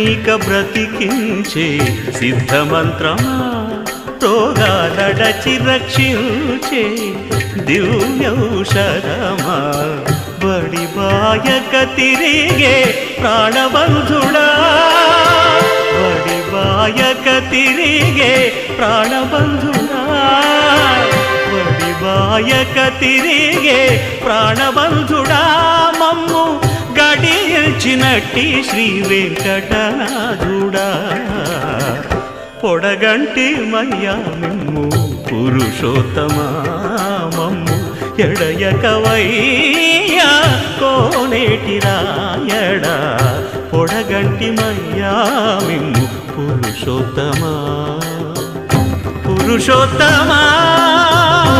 నీక బ్రతికించే సిద్ధమంత్రమా రోగాలడచి రక్షించే దివ్యౌషధమా బడి బాయక తిరిగే ప్రాణబంధుడా బడి బాయక తిరిగే ప్రాణబంధుడా బడి బాయక తిరిగే ప్రాణబంధుడా మమ్ము గడిచినట్టి శ్రీ వెంకటనాథుడా పొడగంటి మయ్యా మిమ్ము పురుషోత్తమా మమ్ము ఎడయకవయ్యా కోనేటి రాయడా పొడగంటి మయ్యా మిమ్ము పురుషోత్తమా పురుషోత్తమా